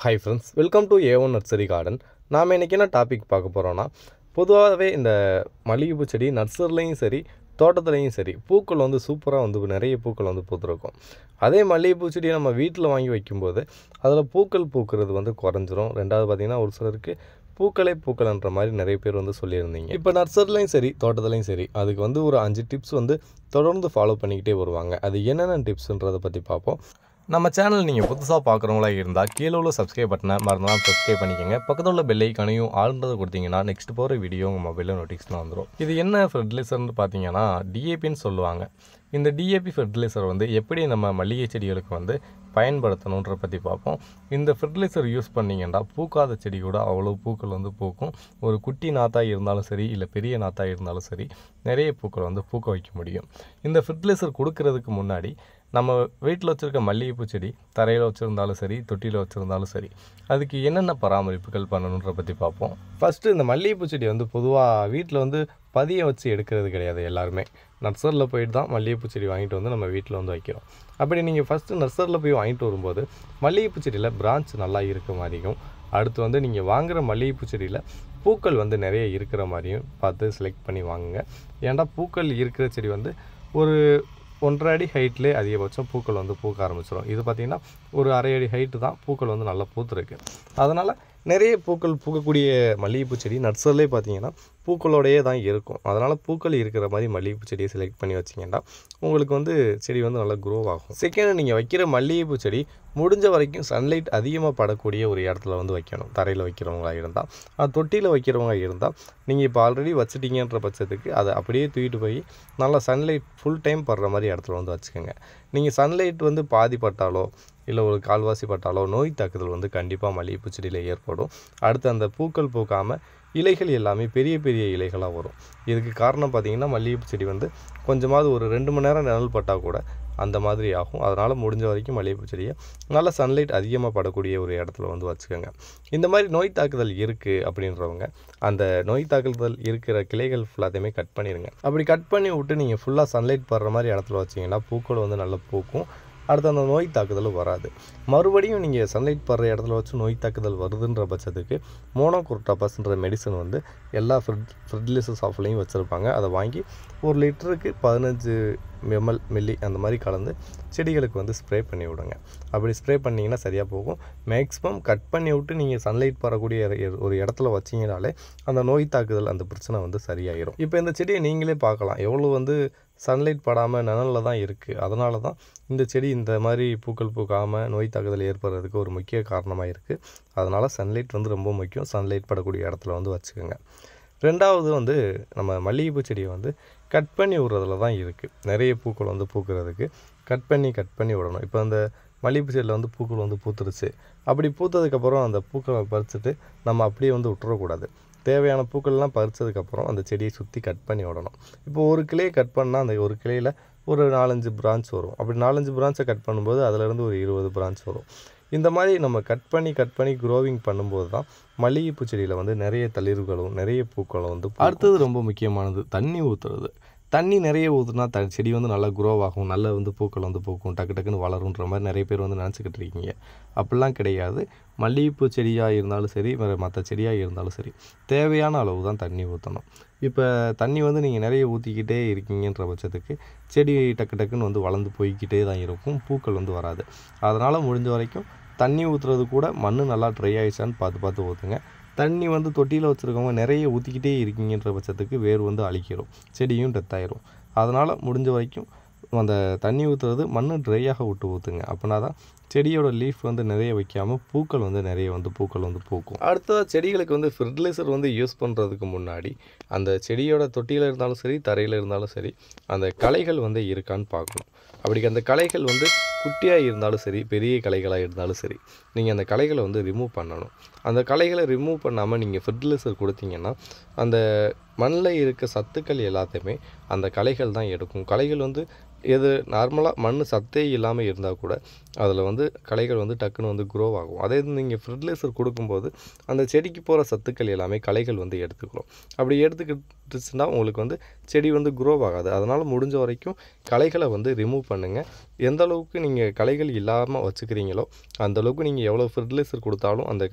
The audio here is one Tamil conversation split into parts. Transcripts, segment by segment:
Hi friends, welcome to A1 Nursery Garden. நாம் இன்றைக்கி என்ன டாபிக் பார்க்க போகிறோன்னா, பொதுவாகவே இந்த மல்லிகைப்பூ செடி நர்சரிலையும் சரி தோட்டத்துலையும் சரி பூக்கள் வந்து சூப்பராக வந்து நிறைய பூக்கள் வந்து பூத்துருக்கும். அதே மல்லிகைப்பூ செடியை நம்ம வீட்டில் வாங்கி வைக்கும்போது அதில் பூக்கள் பூக்கிறது வந்து குறைஞ்சிரும். ரெண்டாவது பார்த்திங்கன்னா ஒரு சிலருக்கு பூக்கள்ன்ற மாதிரி நிறைய பேர் வந்து சொல்லியிருந்தீங்க. இப்போ நர்சரிலையும் சரி தோட்டத்துலையும் சரி அதுக்கு வந்து ஒரு 5 டிப்ஸ் வந்து தொடர்ந்து ஃபாலோ பண்ணிக்கிட்டே வருவாங்க. அது என்னென்ன டிப்ஸுன்றதை பற்றி பார்ப்போம். நம்ம சேனல் நீங்கள் புதுசாக பார்க்குறவங்களா இருந்தால் கீழே உள்ள சப்ஸ்கிரைப் பட்டனை மறந்துடாமல் சப்ஸ்கிரைப் பண்ணிக்கோங்க. பக்கத்தில் உள்ள பெல் ஐக்கானையும் ஆழ்ந்தது கொடுத்தீங்கன்னா நெக்ஸ்ட் போகிற வீடியோ உங்கள் மொபைலில் நோட்டிஃபிகேஷன் வந்துடும். இது என்ன ஃபெர்டிலைசர்னு பார்த்தீங்கன்னா டிஏபின்னு சொல்லுவாங்க. இந்த டிஏபி ஃபெர்டிலைசர் வந்து எப்படி நம்ம மல்லிகை செடிகளுக்கு வந்து பயன்படுத்தணுன்ற பற்றி பார்ப்போம். இந்த ஃபெர்டிலைசர் யூஸ் பண்ணிங்கன்னா பூக்காத செடி கூட அவ்வளோ பூக்கள் வந்து பூக்கும். ஒரு குட்டி நாத்தாக இருந்தாலும் சரி இல்லை பெரிய நாத்தாக இருந்தாலும் சரி நிறைய பூக்கள் வந்து பூக்க வைக்க முடியும். இந்த ஃபெர்டிலைசர் கொடுக்கறதுக்கு முன்னாடி நம்ம வீட்டில் வச்சுருக்க மல்லிகைப்பூ செடி தரையில் வச்சுருந்தாலும் சரி தொட்டியில் வச்சுருந்தாலும் சரி அதுக்கு என்னென்ன பராமரிப்புகள் பண்ணணுன்ற பற்றி பார்ப்போம். ஃபஸ்ட்டு இந்த மல்லிகைப்பூ செடி வந்து பொதுவாக வீட்டில் வந்து பதியம் வச்சு எடுக்கிறது கிடையாது. எல்லாருமே நர்சரியில் போயிட்டு தான் மல்லிகைப்பூ செடி வாங்கிட்டு வந்து நம்ம வீட்டில் வந்து வைக்கிறோம். அப்படி நீங்கள் ஃபஸ்ட்டு நர்சரியில் போய் வாங்கிட்டு வரும்போது மல்லிகைப்பூ செடியில் பிரான்ச் நல்லா இருக்க மாதிரியும், அடுத்து வந்து நீங்கள் வாங்குகிற மல்லிகைப்பூ செடியில் பூக்கள் வந்து நிறைய இருக்கிற மாதிரியும் பார்த்து செலக்ட் பண்ணி வாங்குங்க. ஏன்டா பூக்கள் இருக்கிற செடி வந்து ஒரு 1.5 அடி ஹைட்லேயே அதிகபட்சம் பூக்கள் வந்து பூக்க ஆரம்பிச்சிடும். இது பார்த்திங்கன்னா ஒரு 1/2 அடி ஹைட்டு தான் பூக்கள் வந்து நல்லா பூத்துருக்கு. அதனால் நிறைய பூக்கள் பூக்கக்கூடிய மல்லிகைப்பூ செடி நர்சரிலே பார்த்திங்கன்னா பூக்களோடையே தான் இருக்கும். அதனால் பூக்கள் இருக்கிற மாதிரி மல்லிகைப்பூ செடியை செலக்ட் பண்ணி வச்சிங்கன்னா உங்களுக்கு வந்து செடி வந்து நல்லா க்ரோ ஆகும். செகண்ட், நீங்கள் வைக்கிற மல்லிகைப்பூ செடி முடிஞ்ச வரைக்கும் சன்லைட் அதிகமாக படக்கூடிய ஒரு இடத்துல வந்து வைக்கணும். தரையில் வைக்கிறவங்களா இருந்தால், அது தொட்டியில் வைக்கிறவங்க இருந்தால் நீங்கள் இப்போ ஆல்ரெடி வச்சுட்டீங்கன்ற பட்சத்துக்கு அதை அப்படியே தூக்கிட்டு போய் நல்லா சன்லைட் ஃபுல் டைம் படுற மாதிரி இடத்துல வந்து வச்சுக்கோங்க. நீங்கள் சன்லைட் வந்து பாதி பட்டாலோ இல்லை ஒரு கால்வாசி பட்டாலோ நோய் தாக்குதல் வந்து கண்டிப்பாக மல்லிகைப்பூ செடியில் ஏற்படும். அடுத்து அந்த பூக்கள் பூக்காமல் இலைகள் எல்லாமே பெரிய பெரிய இலைகளாக வரும். இதுக்கு காரணம் பார்த்திங்கன்னா மல்லிகைப்பூ செடி வந்து கொஞ்சமாவது ஒரு 2 மணி நேரம் நிழல் பட்டால் கூட அந்த மாதிரி ஆகும். அதனால் முடிஞ்ச வரைக்கும் மல்லிகைப்பூ செடியை நல்ல சன்லைட் அதிகமாக படக்கூடிய ஒரு இடத்துல வந்து வச்சுக்கோங்க. இந்த மாதிரி நோய் தாக்குதல் இருக்குது அப்படின்றவங்க அந்த நோய் தாக்குதல் இருக்கிற கிளைகள் ஃபுல்லாத்தையுமே கட் பண்ணிடுங்க. அப்படி கட் பண்ணி விட்டு நீங்கள் ஃபுல்லாக சன்லைட் படுற மாதிரி இடத்துல வச்சிங்கன்னா பூக்கள் வந்து நல்லா பூக்கும். அடுத்து அந்த நோய் தாக்குதலும் வராது. மறுபடியும் நீங்கள் சன்லைட் படுற இடத்துல வச்சு நோய் தாக்குதல் வருதுன்ற பட்சத்துக்கு மோனோக்ரோட்டோபாஸ்ன்ற மெடிசன் வந்து எல்லா ஃபெர்டிலைசர் ஷாப்லையும் வச்சுருப்பாங்க. அதை வாங்கி 1 லிட்டருக்கு 15 மில்லி அந்த மாதிரி கலந்து செடிகளுக்கு வந்து ஸ்ப்ரே பண்ணி விடுங்க. அப்படி ஸ்ப்ரே பண்ணிங்கன்னா சரியாக போகும். மேக்ஸிமம் கட் பண்ணி விட்டு நீங்கள் சன்லைட் படக்கூடிய ஒரு இடத்துல வச்சிங்கனாலே அந்த நோய் தாக்குதல் அந்த பிரச்சனை வந்து சரியாயிடும். இப்போ இந்த செடியை நீங்களே பார்க்கலாம் எவ்வளோ வந்து சன்லைட் படாமல் நிழலில் தான் இருக்குது. அதனால தான் இந்த செடி இந்த மாதிரி பூக்கள் பூக்காமல் நோய் தாக்குதல் ஏற்படுறதுக்கு ஒரு முக்கிய காரணமாக இருக்குது. அதனால் சன்லைட் வந்து ரொம்ப முக்கியம். சன்லைட் படக்கூடிய இடத்துல வந்து வச்சுக்கோங்க. ரெண்டாவது வந்து நம்ம மல்லிகைப்பூ செடியை வந்து கட் பண்ணி விடுறதுல தான் இருக்குது. நிறைய பூக்கள் வந்து பூக்கிறதுக்கு கட் பண்ணி விடணும். இப்போ அந்த மல்லிகைப்பூ செடியில் வந்து பூக்கள் வந்து பூத்துருச்சு. அப்படி பூத்ததுக்கப்புறம் அந்த பூக்களை பறிச்சுட்டு நம்ம அப்படியே வந்து விட்டுறக்கூடாது. தேவையான பூக்கள்லாம் பறித்ததுக்கப்புறம் அந்த செடியை சுற்றி கட் பண்ணி விடணும். இப்போ ஒரு கிளையை கட் பண்ணால் அந்த ஒரு கிளையில் ஒரு 4-5 பிரான்ச் வரும். அப்படி 4-5 பிரான்ச்சை கட் பண்ணும்போது அதிலேருந்து ஒரு 20 பிரான்ச் வரும். இந்த மாதிரி நம்ம கட் பண்ணி க்ரோவிங் பண்ணும்போது தான் மல்லிகைப்பூ செடியில் வந்து நிறைய தளிர்களும் நிறைய பூக்களும் வந்து. அடுத்தது ரொம்ப முக்கியமானது தண்ணி ஊற்றுறது. தண்ணி நிறைய ஊற்றுனா செடி வந்து நல்லா க்ரோ ஆகும், நல்லா வந்து பூக்கள் வந்து பூக்கும், டக்குன்னு வளருன்ற மாதிரி நிறைய பேர் வந்து நினச்சிக்கிட்டு இருக்கீங்க. அப்படிலாம் கிடையாது. மல்லிகைப்பூ செடியாக இருந்தாலும் சரி வேறு மற்ற செடியாக இருந்தாலும் சரி தேவையான அளவு தான் தண்ணி ஊற்றணும். இப்போ தண்ணி வந்து நீங்கள் நிறைய ஊற்றிக்கிட்டே இருக்கீங்கன்ற பட்சத்துக்கு செடி டக்குன்னு வந்து வளர்ந்து போய்கிட்டே தான் இருக்கும், பூக்கள் வந்து வராது. அதனால் முடிஞ்ச வரைக்கும் தண்ணி ஊற்றுறது கூட மண் நல்லா ட்ரை ஆகிடுச்சான்னு பார்த்து ஊற்றுங்க. தண்ணி வந்து தொட்டியில் வச்சுருக்கவங்க நிறைய ஊற்றிக்கிட்டே இருக்கீங்கன்ற பட்சத்துக்கு வேர் வந்து அழிக்கிறோம், செடியும் டெத் ஆயிரும். அதனால் முடிஞ்ச வரைக்கும் அந்த தண்ணி ஊற்றுறது மண் ட்ரையாக விட்டு ஊற்றுங்க. அப்படின்னா தான் செடியோட லீஃப் வந்து நிறைய வைக்காமல் பூக்கள் வந்து நிறைய வந்து பூக்கள் வந்து பூக்கும். அடுத்ததாக செடிகளுக்கு வந்து ஃபெர்டிலைசர் வந்து யூஸ் பண்ணுறதுக்கு முன்னாடி அந்த செடியோட தொட்டியில் இருந்தாலும் சரி தரையில் இருந்தாலும் சரி அந்த களைகள் வந்து இருக்கான்னு பார்க்கணும். அப்படி அந்த களைகள் வந்து குட்டியாக இருந்தாலும் சரி பெரிய களைகளாக இருந்தாலும் சரி நீங்கள் அந்த களைகளை வந்து ரிமூவ் பண்ணணும். அந்த களைகளை ரிமூவ் பண்ணாமல் நீங்கள் ஃபெர்டிலைசர் கொடுத்தீங்கன்னா அந்த மண்ணில் இருக்க சத்துக்கள் எல்லாத்தையுமே அந்த களைகள் தான் எடுக்கும். களைகள் வந்து எது நார்மலாக மண் சத்தே இல்லாமல் இருந்தால் கூட அதில் வந்து களைகள் வந்து டக்குன்னு வந்து க்ரோ ஆகும். அதே இது நீங்கள் ஃபெர்டிலைசர் கொடுக்கும்போது அந்த செடிக்கு போகிற சத்துக்கள் எல்லாமே களைகள் வந்து எடுத்துக்கிறோம். அப்படி எடுத்துக்கிட்டுச்சுன்னா உங்களுக்கு வந்து செடி வந்து க்ரோ ஆகாது. அதனால் முடிஞ்ச வரைக்கும் களைகளை வந்து ரிமூவ் பண்ணுங்கள். எந்த அளவுக்கு நீங்கள் களைகள் இல்லாமல் வச்சுக்கிறீங்களோ அந்தளவுக்கு நீங்கள் எவ்வளோ ஃபெர்டிலைசர் கொடுத்தாலும் அந்த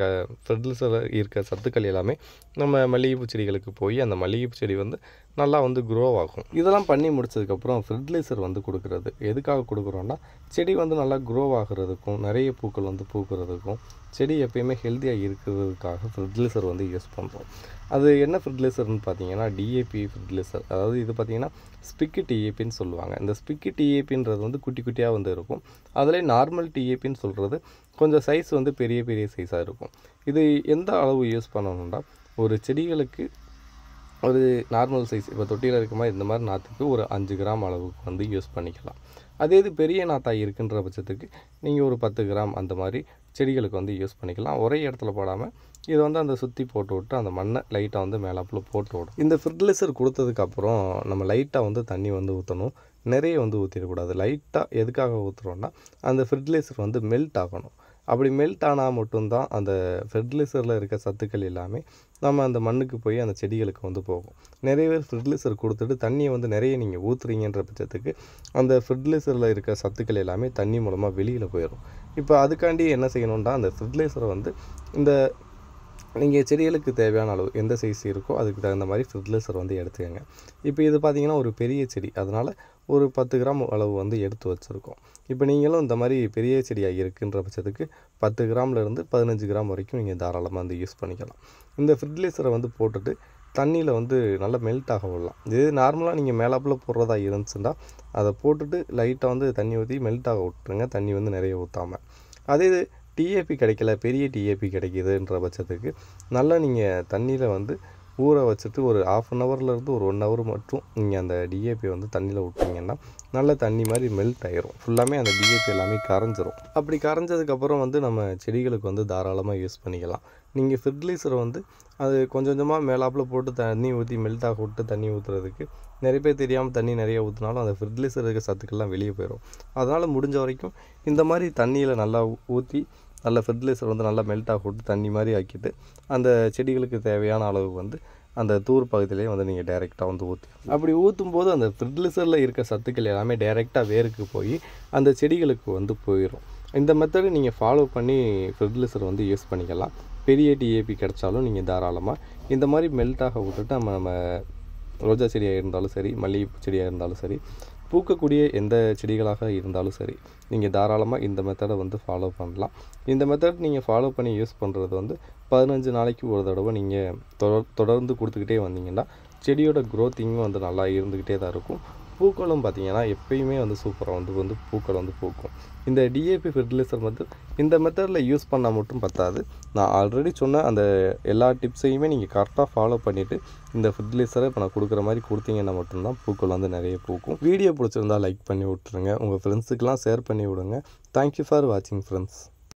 ஃபெர்டிலைசரில் இருக்க சத்துக்கள் எல்லாமே நம்ம மல்லிகைப்பூ செடிகளுக்கு போய் அந்த மல்லிகைப்பூ செடி வந்து நல்லா வந்து க்ரோ ஆகும். இதெல்லாம் பண்ணி முடிச்சதுக்கப்புறம் ஃபெர்டிலைசர் வந்து கொடுக்குறது எதுக்காக கொடுக்குறோன்னா, செடி வந்து நல்லா க்ரோ ஆகிறதுக்கும் நிறைய பூக்கள் வந்து பூக்கிறதுக்கும் செடி எப்பயுமே ஹெல்த்தியாக இருக்கிறதுக்காக ஃபெர்டிலைசர் வந்து யூஸ் பண்ணுறோம். அது என்ன ஃபெர்டிலைசர்னு பார்த்தீங்கன்னா டிஏபி ஃபெர்டிலைசர். அதாவது இது பார்த்திங்கன்னா ஸ்பிக்கு டிஏபின்னு சொல்லுவாங்க. இந்த ஸ்பிக்கு டிஏபின்றது வந்து குட்டி குட்டியாக வந்து இருக்கும். அதிலே நார்மல் டிஏபின்னு சொல்கிறது கொஞ்சம் சைஸ் வந்து பெரிய பெரிய சைஸாக இருக்கும். இது எந்த அளவு யூஸ் பண்ணணும்னா, ஒரு செடிகளுக்கு ஒரு நார்மல் சைஸ் இப்போ தொட்டியில் இருக்க மாதிரி இந்த மாதிரி நாற்றுக்கு ஒரு 5 கிராம் அளவுக்கு வந்து யூஸ் பண்ணிக்கலாம். அதே இது பெரிய நாற்றாக இருக்குன்ற பட்சத்துக்கு நீங்கள் ஒரு 10 கிராம் அந்த மாதிரி செடிகளுக்கு வந்து யூஸ் பண்ணிக்கலாம். ஒரே இடத்துல போடாமல் இதை வந்து அந்த சுற்றி போட்டு விட்டு அந்த மண்ணை லைட்டாக வந்து மேலாப்பில் போட்டு விடும். இந்த ஃபெர்டிலைசர் கொடுத்ததுக்கப்புறம் நம்ம லைட்டாக வந்து தண்ணி வந்து ஊற்றணும். நிறைய வந்து ஊற்றிடக்கூடாது. லைட்டாக எதுக்காக ஊற்றுறோன்னா, அந்த ஃபெர்டிலைசர் வந்து மெல்ட் ஆகணும். அப்படி மெல்ட் ஆனால் மட்டும்தான் அந்த ஃபெர்டிலைசரில் இருக்க சத்துக்கள் எல்லாமே நம்ம அந்த மண்ணுக்கு போய் அந்த செடிகளுக்கு வந்து போகும். நிறைய பேர் ஃபெர்டிலைசர் கொடுத்துட்டு தண்ணியை வந்து நிறைய நீங்கள் ஊற்றுறீங்கன்ற பட்சத்துக்கு அந்த ஃபெர்டிலைசரில் இருக்க சத்துக்கள் எல்லாமே தண்ணி மூலமாக வெளியில் போயிடும். இப்போ அதுக்காண்டி என்ன செய்யணும்னா, அந்த ஃபெர்டிலைசரை வந்து இந்த நீங்கள் செடிகளுக்கு தேவையான அளவு எந்த சைஸ் இருக்கோ அதுக்கு தகுந்த மாதிரி ஃபெர்டிலைசர் வந்து எடுத்துக்கோங்க. இப்போ இது பார்த்திங்கன்னா ஒரு பெரிய செடி, அதனால் ஒரு 10 கிராம் அளவு வந்து எடுத்து வச்சுருக்கோம். இப்போ நீங்களும் இந்த மாதிரி பெரிய செடியாக இருக்குன்ற பட்சத்துக்கு 10 கிராம்லேருந்து 15 கிராம் வரைக்கும் நீங்கள் தாராளமாக வந்து யூஸ் பண்ணிக்கலாம். இந்த ஃபெர்டிலைசரை வந்து போட்டுட்டு தண்ணியில் வந்து நல்லா மெல்ட் ஆக விடலாம். இது நார்மலாக நீங்கள் மேலாப்பில் போடுறதா இருந்துச்சுன்னா அதை போட்டுட்டு லைட்டாக வந்து தண்ணி ஊற்றி மெல்ட் ஆக விட்டுருங்க, தண்ணி வந்து நிறைய ஊற்றாமல். அதே இது டிஏபி கிடைக்கல, பெரிய டிஏபி கிடைக்கிதுன்ற பட்சத்துக்கு நல்லா நீங்கள் தண்ணியில் வந்து ஊற வச்சுட்டு ஒரு 1/2 ஹவர்லேருந்து ஒரு 1 ஹவர் மட்டும் நீங்கள் அந்த டிஏபி வந்து தண்ணியில் விட்டிங்கன்னா நல்ல தண்ணி மாதிரி மெல்ட் ஆயிரும். ஃபுல்லாமே அந்த டிஏபி எல்லாமே கரைஞ்சிரும். அப்படி கரைஞ்சதுக்கப்புறம் வந்து நம்ம செடிகளுக்கு வந்து தாராளமாக யூஸ் பண்ணிக்கலாம். நீங்கள் ஃபெர்டிலைசரை வந்து அது கொஞ்சம் கொஞ்சமாக மேலாப்பில் போட்டு தண்ணி ஊற்றி மெல்ட் ஆக விட்டு தண்ணி ஊற்றுறதுக்கு நிறைய பேர் தெரியாமல் தண்ணி நிறைய ஊற்றினாலும் அந்த ஃபெர்டிலைசர் இருக்க சத்துக்கள்லாம் வெளியே போயிடும். அதனால் முடிஞ்ச வரைக்கும் இந்த மாதிரி தண்ணியில் நல்லா ஊற்றி நல்ல ஃபெர்டிலைசர் வந்து நல்லா மெல்ட் ஆக விட்டு தண்ணி மாதிரி ஆக்கிட்டு அந்த செடிகளுக்கு தேவையான அளவு வந்து அந்த தூர் பகுதியிலே வந்து நீங்கள் டைரெக்டாக வந்து ஊற்றி அப்படி ஊற்றும்போது அந்த ஃபெர்டிலைசரில் இருக்க சத்துக்கள் எல்லாமே டைரெக்டாக வேருக்கு போய் அந்த செடிகளுக்கு வந்து போயிடும். இந்த மெத்தடு நீங்கள் ஃபாலோ பண்ணி ஃபெர்டிலைசர் வந்து யூஸ் பண்ணிக்கலாம். பெரிய டிஏபி கிடைச்சாலும் நீங்கள் தாராளமாக இந்த மாதிரி மெல்ட்டாக விட்டுட்டு நம்ம ரோஜா செடியாக இருந்தாலும் சரி, மல்லிகைப்பூ செடியாக இருந்தாலும் சரி, பூக்கக்கூடிய எந்த செடிகளாக இருந்தாலும் சரி, நீங்கள் தாராளமாக இந்த மெத்தடை வந்து ஃபாலோ பண்ணலாம். இந்த மெத்தட் நீங்கள் ஃபாலோ பண்ணி யூஸ் பண்ணுறது வந்து 15 நாளைக்கு ஒரு தடவை நீங்கள் தொடர்ந்து கொடுத்துக்கிட்டே வந்தீங்கன்னா செடியோட க்ரோத்திங்கும் வந்து நல்லா இருந்துக்கிட்டே தான் இருக்கும். பூக்களும் பார்த்திங்கன்னா எப்பயுமே வந்து சூப்பராக வந்து பூக்கள் வந்து பூக்கும். இந்த டிஏபி ஃபெர்டிலைசர் வந்து இந்த மெத்தடில் யூஸ் பண்ணால் மட்டும் பத்தாது. நான் ஆல்ரெடி சொன்ன அந்த எல்லா டிப்ஸையுமே நீங்கள் கரெக்டாக ஃபாலோ பண்ணிவிட்டு இந்த ஃபெர்டிலைசரை இப்போ நான் கொடுக்குற மாதிரி கொடுத்தீங்கன்னா மட்டும்தான் பூக்கள் வந்து நிறைய பூக்கும். வீடியோ பிடிச்சிருந்தால் லைக் பண்ணி விட்ருங்க. உங்கள் ஃப்ரெண்ட்ஸுக்கெலாம் ஷேர் பண்ணி விடுங்க. தேங்க்யூ ஃபார் வாட்சிங் ஃப்ரெண்ட்ஸ்.